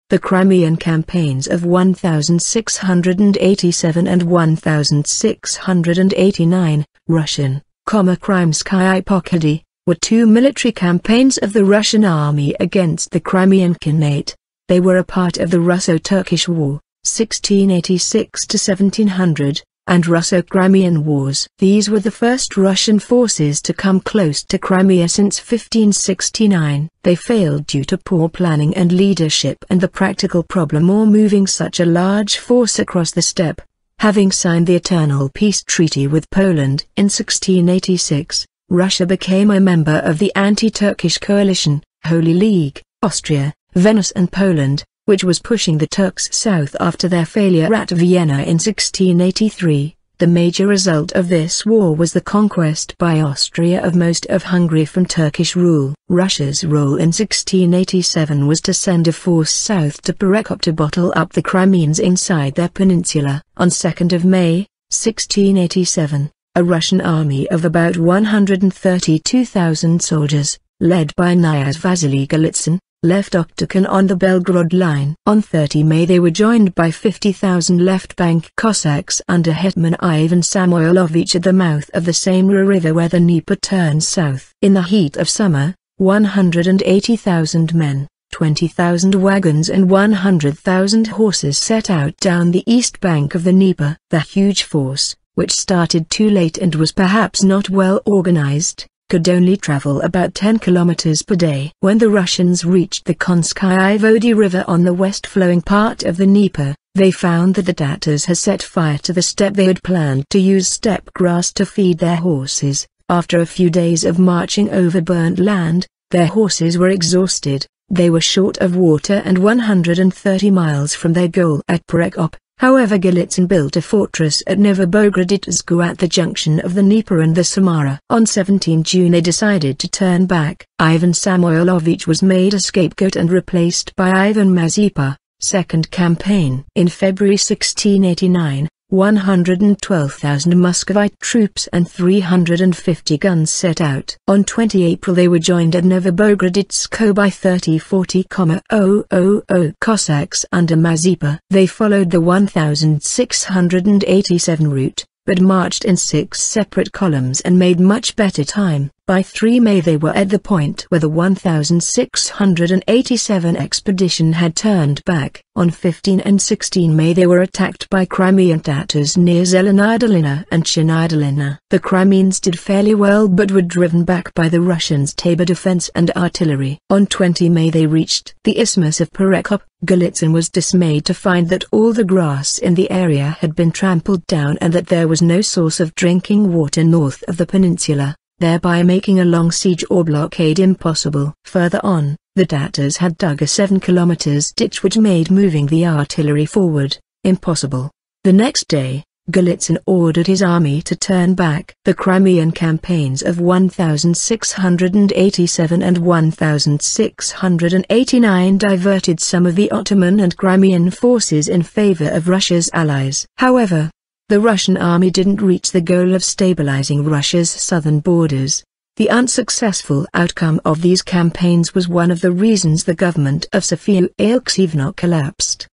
The Crimean campaigns of 1687 and 1689, Russian, Krymskiye pokhody, were two military campaigns of the Russian army against the Crimean Khanate. They were a part of the Russo-Turkish War, 1686 to 1700, and Russo-Crimean Wars. These were the first Russian forces to come close to Crimea since 1569. They failed due to poor planning and leadership and the practical problem of moving such a large force across the steppe. Having signed the Eternal Peace Treaty with Poland in 1686, Russia became a member of the anti-Turkish coalition, Holy League, Austria, Venice and Poland, which was pushing the Turks south after their failure at Vienna in 1683. The major result of this war was the conquest by Austria of most of Hungary from Turkish rule. Russia's role in 1687 was to send a force south to Perekop to bottle up the Crimeans inside their peninsula. On 2nd of May, 1687, a Russian army of about 132,000 soldiers, led by Knyaz Vasily Golitsyn, left Oktagon on the Belgrade line. On 30 May they were joined by 50,000 left-bank Cossacks under Hetman Ivan Samoilovich at the mouth of the same river where the Dnieper turns south. In the heat of summer, 180,000 men, 20,000 wagons and 100,000 horses set out down the east bank of the Dnieper. The huge force, which started too late and was perhaps not well organized, could only travel about 10 kilometers per day. When the Russians reached the Krymskiye Vody River on the west-flowing part of the Dnieper, they found that the Tatars had set fire to the steppe. They had planned to use steppe grass to feed their horses. After a few days of marching over burnt land, their horses were exhausted, they were short of water and 130 miles from their goal at Perekop. However, Golitsyn built a fortress at Novobogroditsko at the junction of the Dnieper and the Samara. On 17 June they decided to turn back. Ivan Samoilovich was made a scapegoat and replaced by Ivan Mazepa. Second campaign. In February 1689, 112,000 Muscovite troops and 350 guns set out. On 20 April they were joined at Novobogroditsko by 30,000 Cossacks under Mazepa. They followed the 1687 route, but marched in 6 separate columns and made much better time. By 3 May they were at the point where the 1687 expedition had turned back. On 15 and 16 May they were attacked by Crimean Tatars near Zelenodolina and Chinodolina. The Crimeans did fairly well but were driven back by the Russians' tabor defense and artillery. On 20 May they reached the Isthmus of Perekop. Golitsyn was dismayed to find that all the grass in the area had been trampled down and that there was no source of drinking water north of the peninsula, thereby making a long siege or blockade impossible. Further on, the Tatars had dug a 7 kilometers ditch which made moving the artillery forward impossible. The next day, Golitsyn ordered his army to turn back. The Crimean campaigns of 1687 and 1689 diverted some of the Ottoman and Crimean forces in favor of Russia's allies. However, the Russian army didn't reach the goal of stabilizing Russia's southern borders. The unsuccessful outcome of these campaigns was one of the reasons the government of Sofia Alexievna collapsed.